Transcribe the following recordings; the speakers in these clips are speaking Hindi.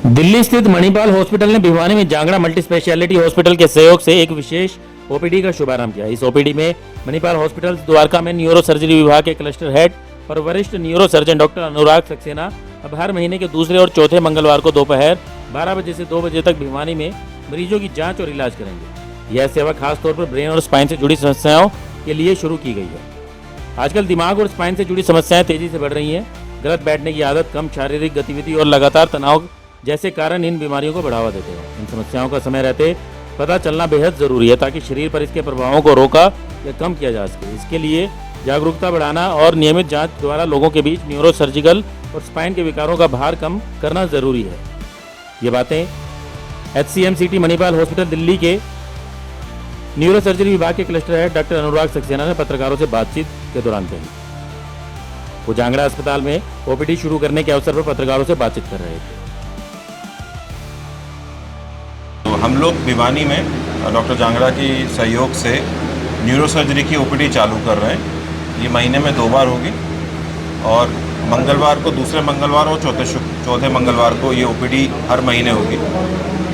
दिल्ली स्थित मणिपाल हॉस्पिटल ने भिवानी में जांगड़ा मल्टी स्पेशलिटी हॉस्पिटल के सहयोग से एक विशेष ओपीडी का शुभारंभ किया। इस ओपीडी में मणिपाल हॉस्पिटल द्वारका में न्यूरो सर्जरी विभाग के क्लस्टर हेड और वरिष्ठ न्यूरो सर्जन डॉक्टर अनुराग सक्सेना अब हर महीने के दूसरे और चौथे मंगलवार को दोपहर 12 बजे से 2 बजे तक भिवानी में मरीजों की जांच और इलाज करेंगे। यह सेवा खासतौर पर ब्रेन और स्पाइन से जुड़ी समस्याओं के लिए शुरू की गई है। आजकल दिमाग और स्पाइन से जुड़ी समस्याएं तेजी से बढ़ रही हैं। गलत बैठने की आदत, कम शारीरिक गतिविधि और लगातार तनाव जैसे कारण इन बीमारियों को बढ़ावा देते हैं। इन समस्याओं का समय रहते पता चलना बेहद जरूरी है ताकि शरीर पर इसके प्रभावों को रोका या कम किया जा सके। इसके लिए जागरूकता बढ़ाना और नियमित जांच द्वारा लोगों के बीच न्यूरो सर्जिकल और स्पाइन के विकारों का भार कम करना जरूरी है। ये बातें HCMCT मणिपाल हॉस्पिटल दिल्ली के न्यूरो सर्जरी विभाग के क्लस्टर हेड डॉक्टर अनुराग सक्सेना ने पत्रकारों से बातचीत के दौरान कही। वो जांगड़ा अस्पताल में ओपीडी शुरू करने के अवसर पर पत्रकारों से बातचीत कर रहे थे। तो हम लोग भिवानी में डॉक्टर जांगड़ा की सहयोग से न्यूरो सर्जरी की ओपीडी चालू कर रहे हैं। ये महीने में 2 बार होगी और मंगलवार को, दूसरे मंगलवार और चौथे मंगलवार को ये ओपीडी हर महीने होगी।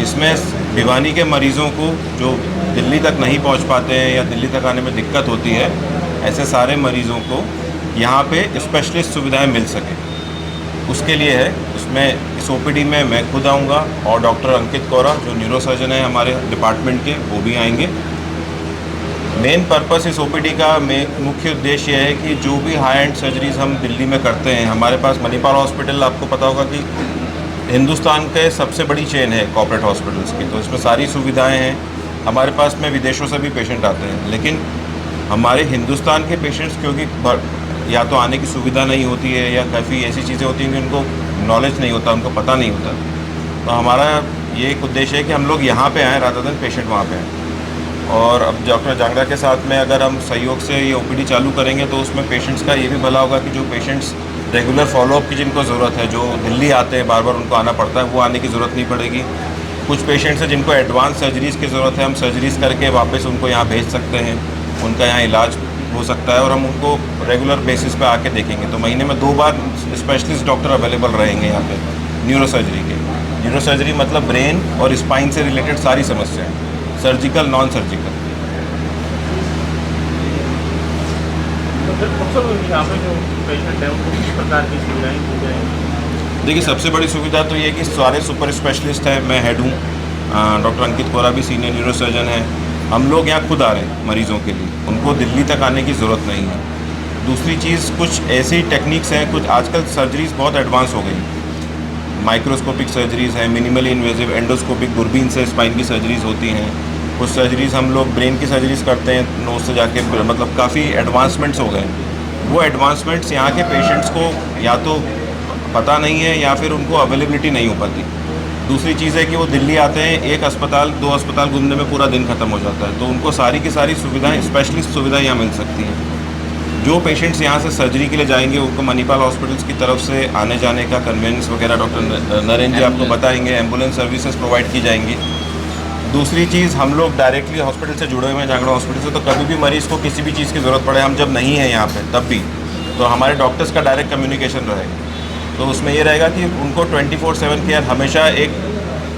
इसमें भिवानी के मरीज़ों को जो दिल्ली तक नहीं पहुंच पाते हैं या दिल्ली तक आने में दिक्कत होती है, ऐसे सारे मरीज़ों को यहाँ पे स्पेशलिस्ट सुविधाएं मिल सकें, उसके लिए है। उसमें इस ओपीडी में मैं खुद आऊँगा और डॉक्टर अंकित कोरा जो न्यूरो सर्जन है हमारे डिपार्टमेंट के, वो भी आएंगे। मेन पर्पस इस ओपीडी का मुख्य उद्देश्य है कि जो भी हाई एंड सर्जरीज हम दिल्ली में करते हैं, हमारे पास मणिपाल हॉस्पिटल, आपको पता होगा कि हिंदुस्तान के सबसे बड़ी चेन है कॉर्पोरेट हॉस्पिटल्स की, तो इसमें सारी सुविधाएं हैं। हमारे पास में विदेशों से भी पेशेंट आते हैं, लेकिन हमारे हिंदुस्तान के पेशेंट्स क्योंकि या तो आने की सुविधा नहीं होती है या काफ़ी ऐसी चीज़ें होती हैं कि उनको नॉलेज नहीं होता, उनको पता नहीं होता, तो हमारा ये एक उद्देश्य है कि हम लोग यहाँ पे आएँ रादर देन पेशेंट वहाँ पे आएँ। और अब डॉक्टर जांगड़ा के साथ में अगर हम सहयोग से ये ओपीडी चालू करेंगे तो उसमें पेशेंट्स का ये भी भला होगा कि जो पेशेंट्स रेगुलर फॉलोअप की जिनको ज़रूरत है, जो दिल्ली आते हैं बार बार उनको आना पड़ता है, वो आने की ज़रूरत नहीं पड़ेगी। कुछ पेशेंट्स हैं जिनको एडवांस सर्जरीज़ की ज़रूरत है, हम सर्जरीज़ करके वापस उनको यहाँ भेज सकते हैं, उनका यहाँ इलाज हो सकता है और हम उनको रेगुलर बेसिस पे आके देखेंगे। तो महीने में 2 बार स्पेशलिस्ट डॉक्टर अवेलेबल रहेंगे यहाँ पे न्यूरो सर्जरी के। न्यूरो सर्जरी मतलब ब्रेन और स्पाइन से रिलेटेड सारी समस्याएं, सर्जिकल, नॉन सर्जिकल। देखिए, सबसे बड़ी सुविधा तो ये कि सारे सुपर स्पेशलिस्ट हैं, मैं हेड हूँ, डॉक्टर अंकित कोरा भी सीनियर न्यूरो सर्जन है। हम लोग यहाँ खुद आ रहे हैं मरीज़ों के लिए, उनको दिल्ली तक आने की ज़रूरत नहीं है। दूसरी चीज़, कुछ ऐसी टेक्निक्स हैं, कुछ आजकल सर्जरीज़ बहुत एडवांस हो गई, माइक्रोस्कोपिक सर्जरीज़ हैं, मिनिमली इन्वेजिव एंडोस्कोपिक दूरबीन से स्पाइन की सर्जरीज़ होती हैं। कुछ सर्जरीज़ हम लोग ब्रेन की सर्जरीज़ करते हैं नोज से जाके, मतलब काफ़ी एडवांसमेंट्स हो गए। वो एडवांसमेंट्स यहाँ के पेशेंट्स को या तो पता नहीं है या फिर उनको अवेलेबिलिटी नहीं हो पाती। दूसरी चीज़ है कि वो दिल्ली आते हैं, 1 अस्पताल 2 अस्पताल घूमने में पूरा दिन खत्म हो जाता है, तो उनको सारी की सारी सुविधाएं, स्पेशलिस्ट सुविधाएं यहाँ मिल सकती हैं। जो पेशेंट्स यहाँ से सर्जरी के लिए जाएंगे उनको मणिपाल हॉस्पिटल्स की तरफ से आने जाने का कन्वेंस वगैरह डॉक्टर नरेंद्र जी आपको बताएंगे, एम्बुलेंस सर्विसेज प्रोवाइड की जाएंगी। दूसरी चीज़, हम लोग डायरेक्टली हॉस्पिटल से जुड़े हुए हैं, जांगड़ा हॉस्पिटल से, तो कभी भी मरीज़ को किसी भी चीज़ की ज़रूरत पड़े, हम जब नहीं हैं यहाँ पर तब भी, तो हमारे डॉक्टर्स का डायरेक्ट कम्युनिकेशन रहेगा। तो उसमें ये रहेगा कि उनको 24/7 केयर, हमेशा एक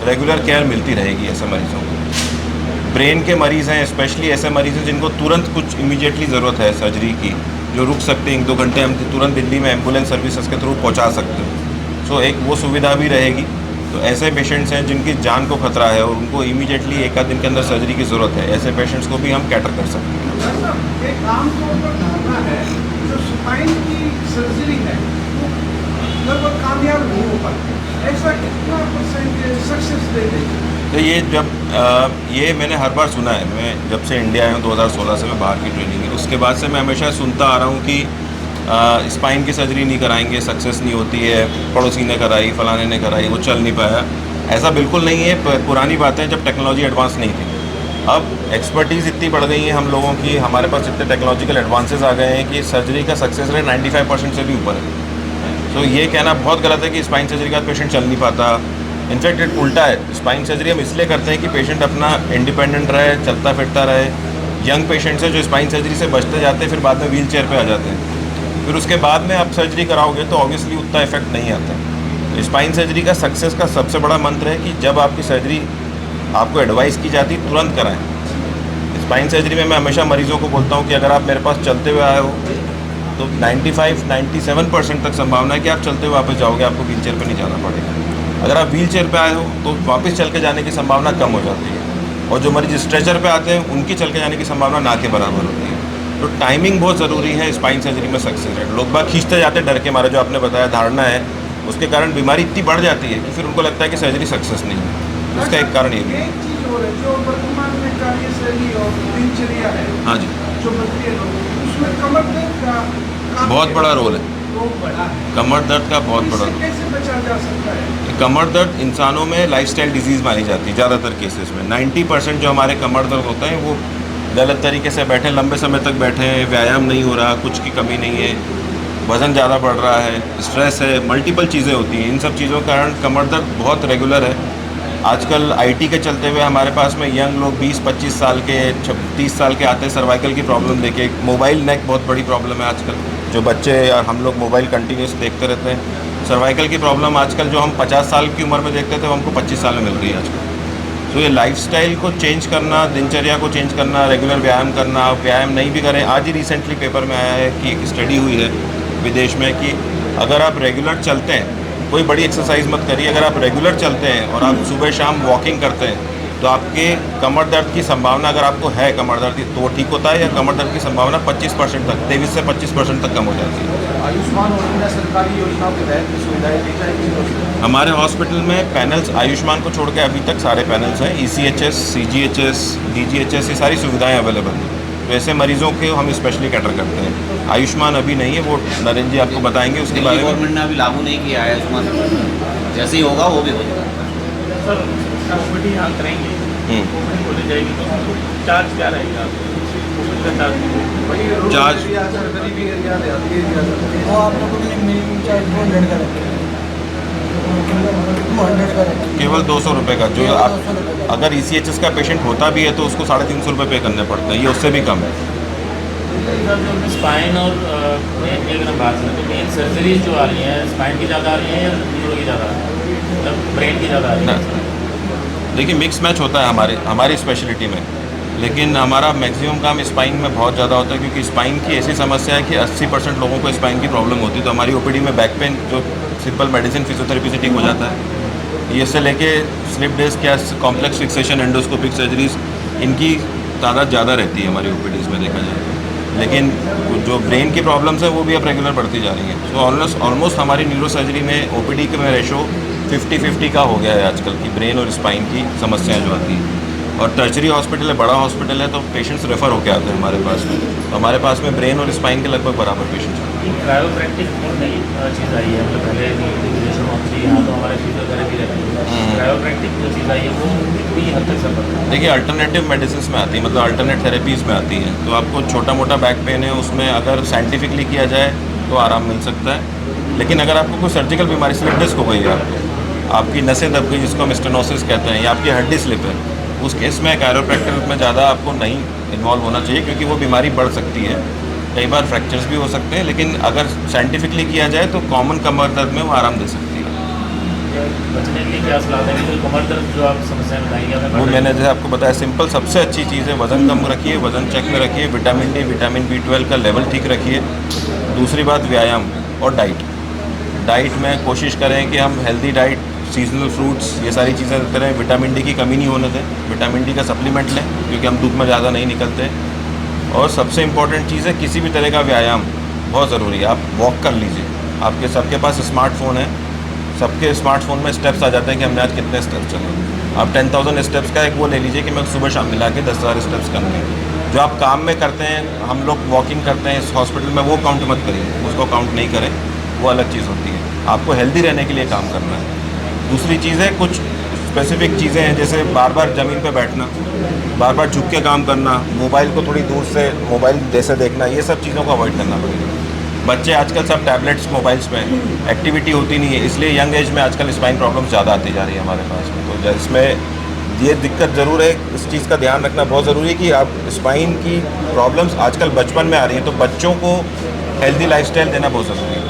रेगुलर केयर मिलती रहेगी ऐसे मरीजों को। ब्रेन के मरीज़ हैं, स्पेशली ऐसे मरीज़ हैं जिनको तुरंत कुछ इमीडिएटली ज़रूरत है सर्जरी की, जो रुक सकते हैं 1-2 घंटे, हम तुरंत दिल्ली में एम्बुलेंस सर्विसेज के थ्रू पहुंचा सकते हैं। सो एक वो सुविधा भी रहेगी। तो ऐसे पेशेंट्स हैं जिनकी जान को खतरा है और उनको इमीडिएटली 1 आध दिन के अंदर सर्जरी की ज़रूरत है, ऐसे पेशेंट्स को भी हम कैटर कर सकते हैं। एक आमतौर पर धारणा है जो स्पाइन की सर्जरी है लगभग कामयाब नहीं हो पाती, ऐसा कितना % सक्सेस रेट है? तो ये ये मैंने हर बार सुना है। मैं जब से इंडिया आया हूँ 2016 से, मैं बाहर की ट्रेनिंग है, उसके बाद से मैं हमेशा सुनता आ रहा हूँ कि स्पाइन की सर्जरी नहीं कराएंगे, सक्सेस नहीं होती है, पड़ोसी ने कराई, फलाने ने कराई, वो चल नहीं पाया। ऐसा बिल्कुल नहीं है। पुरानी बातें जब टेक्नोलॉजी एडवांस नहीं थी, अब एक्सपर्टीज़ इतनी बढ़ गई है हम लोगों की, हमारे पास इतने टेक्नोलॉजिकल एडवांसेस आ गए हैं कि सर्जरी का सक्सेस रेट 95% से भी ऊपर है। तो ये कहना बहुत गलत है कि स्पाइन सर्जरी का पेशेंट चल नहीं पाता। इनफैक्ट उल्टा है, स्पाइन सर्जरी हम इसलिए करते हैं कि पेशेंट अपना इंडिपेंडेंट रहे, चलता फिरता रहे। यंग पेशेंट्स हैं जो स्पाइन सर्जरी से बचते जाते हैं, फिर बाद में व्हील चेयर पर आ जाते हैं, फिर उसके बाद में आप सर्जरी कराओगे तो ऑब्वियसली उतना इफेक्ट नहीं आता। स्पाइन सर्जरी का सक्सेस का सबसे बड़ा मंत्र है कि जब आपकी सर्जरी आपको एडवाइस की जाती तुरंत कराएं। स्पाइन सर्जरी में मैं हमेशा मरीज़ों को बोलता हूँ कि अगर आप मेरे पास चलते हुए आए हो तो 95-97% तक संभावना है कि आप चलते हुए वापस जाओगे, आपको व्हीलचेयर पे नहीं जाना पड़ेगा। अगर आप व्हीलचेयर पे आए हो तो वापस चल के जाने की संभावना कम हो जाती है, और जो मरीज स्ट्रेचर पे आते हैं उनकी चल के जाने की संभावना ना के बराबर होती है। तो टाइमिंग बहुत ज़रूरी है स्पाइन सर्जरी में सक्सेस रेट। लोग बाग खींचते जाते हैं डर के मारे, जो आपने बताया धारणा है, उसके कारण बीमारी इतनी बढ़ जाती है कि फिर उनको लगता है कि सर्जरी सक्सेस नहीं है। उसका एक कारण ये भी है। एक चीज और है जो वर्तमान में कार्यशैली और दिनचर्या है, हाँ जी, जो बदली है लोगों, उसमें कमर दर्द का काफी बहुत बड़ा रोल है। रोल बड़ा है। कमर दर्द का बहुत बड़ा इससे कैसे बचा जा सकता है? कमर दर्द इंसानों में लाइफस्टाइल डिजीज़ मानी जाती है ज़्यादातर केसेस में। 90% जो हमारे कमर दर्द होते हैं वो गलत तरीके से बैठे, लंबे समय तक बैठे हैं, व्यायाम नहीं हो रहा, कुछ की कमी नहीं है, वज़न ज़्यादा बढ़ रहा है, स्ट्रेस है, मल्टीपल चीज़ें होती हैं। इन सब चीज़ों के कारण कमर दर्द बहुत रेगुलर है। आजकल आईटी के चलते हुए हमारे पास में यंग लोग 20-25 साल के 30 साल के आते हैं सर्वाइकल की प्रॉब्लम देके। मोबाइल नेक बहुत बड़ी प्रॉब्लम है आजकल, जो बच्चे और हम लोग मोबाइल कंटिन्यूस देखते रहते हैं। सर्वाइकल की प्रॉब्लम आजकल जो हम 50 साल की उम्र में देखते थे वो हमको 25 साल में मिल रही है आजकल। तो ये लाइफस्टाइल को चेंज करना, दिनचर्या को चेंज करना, रेगुलर व्यायाम करना। व्यायाम नहीं भी करें, आज ही रिसेंटली पेपर में आया है कि एक स्टडी हुई है विदेश में कि अगर आप रेगुलर चलते हैं, कोई बड़ी एक्सरसाइज मत करिए, अगर आप रेगुलर चलते हैं और आप सुबह शाम वॉकिंग करते हैं तो आपके कमर दर्द की संभावना, अगर आपको है कमर दर्द तो वो ठीक होता है, या कमर दर्द की संभावना 25% तक, 23 से 25% तक कम हो जाती है। आयुष्मान और अन्य सरकारी योजनाओं के तहत सुविधाएं दी जाएगी। हमारे हॉस्पिटल में पैनल्स, आयुष्मान को छोड़ के अभी तक सारे पैनल्स हैं, ECHS, CGHS, DGHS, ये सारी सुविधाएं अवेलेबल हैं। तो ऐसे मरीजों के हम स्पेशली कैटर करते हैं। आयुष्मान अभी नहीं है, वो नरेंद्र जी आपको बताएंगे उसके बारे में। गवर्नमेंट ने अभी लागू नहीं किया है आयुष्मान, जैसे ही होगा वो भी हो जाएगा। सर ओपीडी यहाँ करेंगे, ओपीडी खोली जाएगी तो चार्ज क्या रहेगा? ओपीडी का चार्ज गरीबी एरिया वो आप लोगों ने मिनिमम चार्ज 200 का रखें, 200 का रखें, केवल 200 रुपये का। जो आप अगर ECHS का पेशेंट होता भी है तो उसको 350 रुपये पे करने पड़ते हैं, ये उससे भी कम है। स्पाइन और अगर हम बात करें तो मेन सर्जरीज जो आ रही हैं स्पाइन की ज़्यादा आ रही हैं या न्यूरो की ज़्यादा आ रही है, मतलब ब्रेन की ज़्यादा आ रही है? देखिए मिक्स मैच होता है हमारी स्पेशलिटी में, लेकिन हमारा मैक्सिमम काम स्पाइन में बहुत ज़्यादा होता है, क्योंकि स्पाइन की ऐसी समस्या है कि 80% लोगों को स्पाइन की प्रॉब्लम होती है। तो हमारी OPD में बैक पेन जो सिंपल मेडिसिन फिजियोथेरेपी से ठीक हो जाता है, ये से लेके स्लिप डिस्क या कॉम्प्लेक्स फिक्सेशन एंडोस्कोपिक सर्जरीज, इनकी तादाद ज़्यादा रहती है हमारी OPDs में देखा जाए। लेकिन जो ब्रेन की प्रॉब्लम्स है वो भी अब रेगुलर बढ़ती जा रही हैं। सो ऑलमोस्ट हमारी न्यूरो सर्जरी में OPD के में रेशो 50-50 का हो गया है आजकल की, ब्रेन और स्पाइन की समस्याएं जो आती हैं। और टर्चरी हॉस्पिटल है, बड़ा हॉस्पिटल है, तो पेशेंट्स रेफ़र होकर आते हैं हमारे पास में। तो हमारे पास में ब्रेन और स्पाइन के लगभग बराबर पेशेंट्स हैं। क्रायोप्रैक्टिक बहुत नई चीज़ आई है, मतलब पहले विदेशों में होती है, यहाँ तो हमारे फिजियोथेरेपी रहती है। क्रायोप्रैक्टिक जो चीज़ आई है वो कितनी हद तक सफल है? देखिए अल्टरनेटिव मेडिसिन में आती है, मतलब अल्टरनेट थेरेपीज़ में आती हैं। तो आपको छोटा मोटा बैक पेन है, उसमें अगर साइंटिफिकली किया जाए तो आराम मिल सकता है। लेकिन अगर आपको कोई सर्जिकल बीमारी, स्लिप डिस्क हो गई है, आपकी नसें दब गई जिसको हम स्टेनोसिस कहते हैं, या आपकी हड्डी स्लिप है, उस केस में कायरोप्रैक्टर में ज़्यादा आपको नहीं इन्वॉल्व होना चाहिए, क्योंकि वो बीमारी बढ़ सकती है। कई बार फ्रैक्चर्स भी हो सकते हैं, लेकिन अगर साइंटिफिकली किया जाए तो कॉमन कमर दर्द में वो आराम दे सकती है। बचने के लिए क्या सलाह देंगे? तो कमर दर्द जो आप समस्या बताएंगे, वो मैंने जैसे आपको बताया, सिंपल सबसे अच्छी चीज़ है, वज़न कम रखिए, वज़न चेक में रखिए, विटामिन डी, विटामिन B12 का लेवल ठीक रखिए। दूसरी बात व्यायाम और डाइट में कोशिश करें कि हम हेल्दी डाइट, सीजनल फ्रूट्स, ये सारी चीज़ें देते रहें। विटामिन डी की कमी नहीं होने दें, विटामिन डी का सप्लीमेंट लें, क्योंकि हम धूप में ज़्यादा नहीं निकलते। और सबसे इम्पॉर्टेंट चीज़ है, किसी भी तरह का व्यायाम बहुत ज़रूरी है। आप वॉक कर लीजिए, आपके सबके पास स्मार्टफोन है, सबके स्मार्टफोन में स्टेप्स आ जाते हैं कि हमने आज कितने स्टेप्स चले। आप 10,000 स्टेप्स का एक वो ले लीजिए कि मैं सुबह शाम मिला के 10,000 स्टेप्स करने हैं। जो आप काम में करते हैं, हम लोग वॉकिंग करते हैं इस हॉस्पिटल में, वो काउंट मत करिए, उसको काउंट नहीं करें, वो अलग चीज़ होती है। आपको हेल्दी रहने के लिए काम करना है। दूसरी चीज़ है, कुछ स्पेसिफिक चीज़ें हैं, जैसे बार बार ज़मीन पे बैठना, बार बार झुक के काम करना, मोबाइल को थोड़ी दूर से मोबाइल जैसे देखना, ये सब चीज़ों को अवॉइड करना पड़ेगा। बच्चे आजकल सब टैबलेट्स, मोबाइल्स में, एक्टिविटी होती नहीं है, इसलिए यंग एज में आजकल स्पाइन प्रॉब्लम्स ज़्यादा आती जा रही है हमारे पास में। तो इसमें ये दिक्कत ज़रूर है, इस चीज़ का ध्यान रखना बहुत ज़रूरी है कि आप स्पाइन की प्रॉब्लम्स आजकल बचपन में आ रही हैं, तो बच्चों को हेल्दी लाइफस्टाइल देना बहुत ज़रूरी है।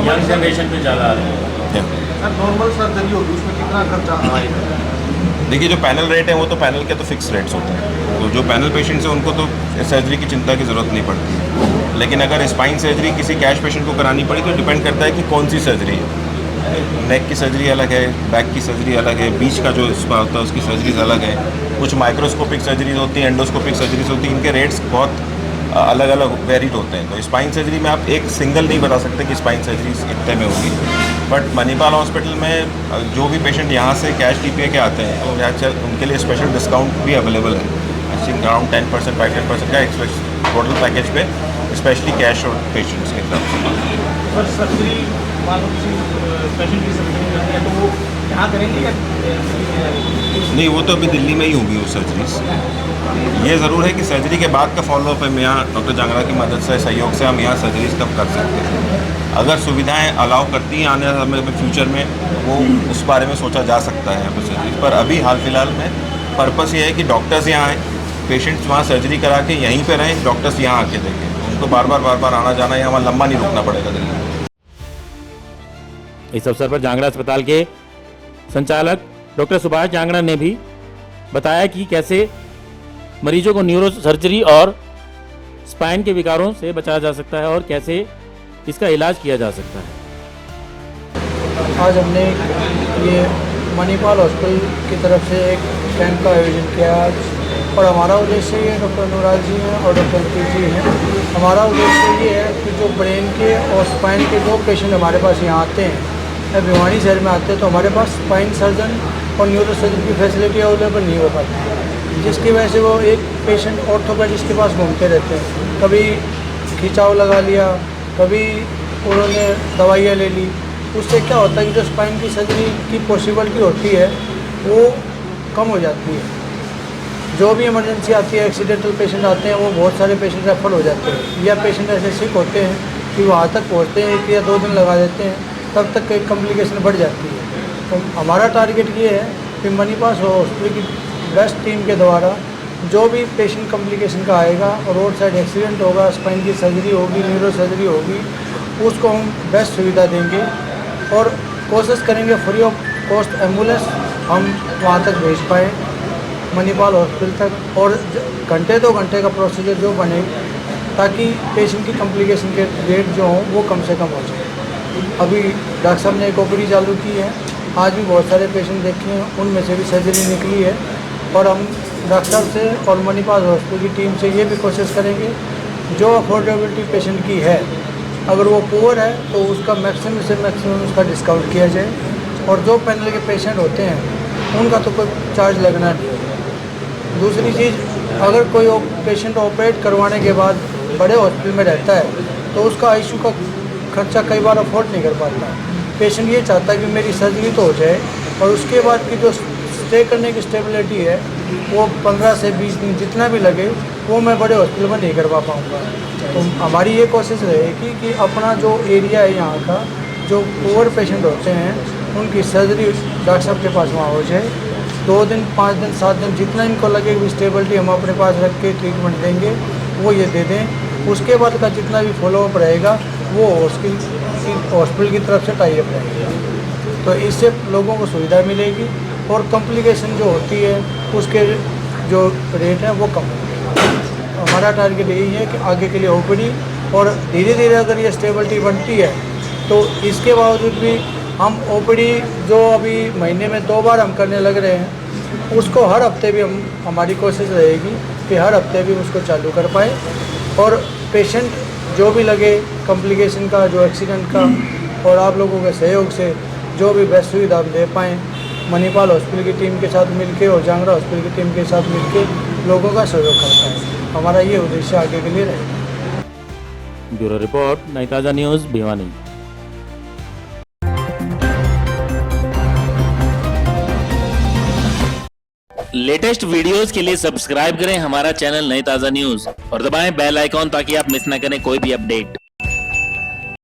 यंग जनरेशन पे ज़्यादा आ रहे हैं। सर नॉर्मल सर्जरी होगी उसमें कितना खर्चा आएगा? देखिए जो पैनल रेट है वो तो पैनल के तो फिक्स रेट्स होते हैं, तो जो पैनल पेशेंट्स हैं उनको तो सर्जरी की चिंता की ज़रूरत नहीं पड़ती। लेकिन अगर स्पाइन सर्जरी किसी कैश पेशेंट को करानी पड़ी तो डिपेंड करता है कि कौन सी सर्जरी है। नेक की सर्जरी अलग है, बैक की सर्जरी अलग है, बीच का जो इसका होता है उसकी सर्जरीज अलग है, कुछ माइक्रोस्कोपिक सर्जरीज होती हैं, एंडोस्कोपिक सर्जरीज होती हैं, इनके रेट्स बहुत अलग अलग वेरीड होते हैं। तो स्पाइन सर्जरी में आप एक सिंगल नहीं बता सकते कि स्पाइन सर्जरी इतने में होगी, बट मणिपाल हॉस्पिटल में जो भी पेशेंट यहाँ से कैश TPA के आते हैं तो यहाँ उनके लिए स्पेशल डिस्काउंट भी अवेलेबल है। आई थिंक अराउंड 10% 5-10% का टोटल पैकेज पे, स्पेशली कैश और पेशेंट्स के तरफ से। सर सर्जरी मान लो किसी पेशेंट की सर्जरी करनी है तो वो यहाँ करेंगे या नहीं, वो तो अभी दिल्ली में ही होगी वो सर्जरीज। ये ज़रूर है कि सर्जरी के बाद का फॉलोअप है यहाँ डॉक्टर जांगड़ा की मदद से, सहयोग से हम यहाँ सर्जरीज कब कर सकते हैं। अगर सुविधाएं अलाउ करती हैं आने वाले समय में, फ्यूचर में, वो उस बारे में सोचा जा सकता है यहाँ पर सर्जरीज। पर अभी हाल फिलहाल में पर्पस ये है कि डॉक्टर्स यहाँ आएँ, पेशेंट्स वहाँ सर्जरी करा के यहीं पर रहें, डॉक्टर्स यहाँ आके देखें, उनको बार बार आना जाना यहाँ वहाँ लंबा नहीं रुकना पड़ेगा दिल्ली में। इस अवसर पर जांगड़ा अस्पताल के संचालक डॉक्टर सुभाष जांगड़ा ने भी बताया कि कैसे मरीजों को न्यूरो सर्जरी और स्पाइन के विकारों से बचाया जा सकता है और कैसे इसका इलाज किया जा सकता है। आज हमने ये मणिपाल हॉस्पिटल की तरफ से एक कैंप का आयोजन किया और हमारा उद्देश्य ये डॉक्टर अनुराग जी हैं और डॉक्टर अंकित जी हैं। हमारा उद्देश्य ये है कि जो ब्रेन के और स्पाइन के जो पेशेंट हमारे पास यहाँ आते हैं या भिवानी शहर में आते हैं तो हमारे पास स्पाइन सर्जन और न्यूरो सर्जन की फैसिलिटी अवेलेबल नहीं हो पाती, जिसकी वजह से वो एक पेशेंट ऑर्थोपेडिस्ट के पास घूमते रहते हैं। कभी खिंचाव लगा लिया, कभी उन्होंने दवाइयाँ ले ली, उससे क्या होता है कि जो स्पाइन की सर्जरी की पॉसिबिलिटी होती है वो कम हो जाती है। जो भी इमरजेंसी आती है, एक्सीडेंटल पेशेंट आते हैं, वो बहुत सारे पेशेंट रेफर हो जाते हैं, या पेशेंट ऐसे सिक होते हैं कि वहाँ तक पहुँचते हैं 1 या 2 दिन लगा देते हैं, तब तक कई कॉम्प्लिकेशन बढ़ जाती है। तो हमारा टारगेट ये है कि मणिपाल हॉस्पिटल की बेस्ट टीम के द्वारा जो भी पेशेंट कॉम्प्लिकेशन का आएगा, रोड साइड एक्सीडेंट होगा, स्पाइन की सर्जरी होगी, न्यूरो सर्जरी होगी, उसको हम बेस्ट सुविधा देंगे और कोशिश करेंगे फ्री ऑफ कॉस्ट एम्बुलेंस हम वहाँ तक भेज पाए मणिपाल हॉस्पिटल तक, और घंटे 2 घंटे का प्रोसीजर जो बने ताकि पेशेंट की कॉम्प्लिकेशन के रेट जो हों वो कम से कम हो जाए। अभी डॉक्टर साहब ने एक OPD चालू की है, आज भी बहुत सारे पेशेंट देखे हैं, उनमें से भी सर्जरी निकली है और हम डॉक्टर से और मणिपाल हॉस्पिटल की टीम से ये भी कोशिश करेंगे जो अफोर्डेबिलिटी पेशेंट की है, अगर वो पुअर है तो उसका मैक्सिमम से मैक्सिमम उसका डिस्काउंट किया जाए, और जो पैनल के पेशेंट होते हैं उनका तो कोई चार्ज लगना नहीं है। दूसरी चीज़, अगर कोई पेशेंट ऑपरेट करवाने के बाद बड़े हॉस्पिटल में रहता है तो उसका ICU का खर्चा कई बार अफोर्ड नहीं कर पाता। पेशेंट ये चाहता है कि मेरी सर्जरी तो हो जाए और उसके बाद की जो स्टे करने की स्टेबिलिटी है वो 15 से 20 दिन जितना भी लगे वो मैं बड़े हॉस्पिटल में नहीं करवा पाऊँगा। तो हमारी ये कोशिश रहेगी कि अपना जो एरिया है यहाँ का, जो पुअर पेशेंट होते हैं उनकी सर्जरी डॉक्टर साहब के पास वहाँ हो जाए। 2 दिन 5 दिन 7 दिन जितना इनको लगे स्टेबिलिटी हम अपने पास रख के ट्रीटमेंट देंगे, वो ये दे दें। उसके बाद का जितना भी फॉलोअप रहेगा वो हॉस्पिटल की तरफ से टाई अप रहेगा, तो इससे लोगों को सुविधा मिलेगी और कॉम्प्लिकेशन जो होती है उसके जो रेट है वो कम होगी। हमारा टारगेट यही है कि आगे के लिए OPD, और धीरे धीरे अगर ये स्टेबिलिटी बनती है तो इसके बावजूद भी हम OPD जो अभी महीने में 2 बार हम करने लग रहे हैं उसको हर हफ्ते भी हमारी कोशिश रहेगी कि हर हफ्ते भी उसको चालू कर पाए, और पेशेंट जो भी लगे कॉम्प्लिकेशन का, जो एक्सीडेंट का, और आप लोगों के सहयोग से जो भी बेस्ट सुविधा हम दे पाएँ मणिपाल हॉस्पिटल की टीम के साथ मिलके और जांगड़ा हॉस्पिटल की टीम के साथ मिलके लोगों का सहयोग कर पाएँ। हमारा ये उद्देश्य आगे के लिए रहेगा। ब्यूरो रिपोर्ट, नई ताज़ा न्यूज़, भिवानी। लेटेस्ट वीडियोस के लिए सब्सक्राइब करें हमारा चैनल नई ताज़ा न्यूज़ और दबाएं बेल आइकॉन ताकि आप मिस ना करें कोई भी अपडेट।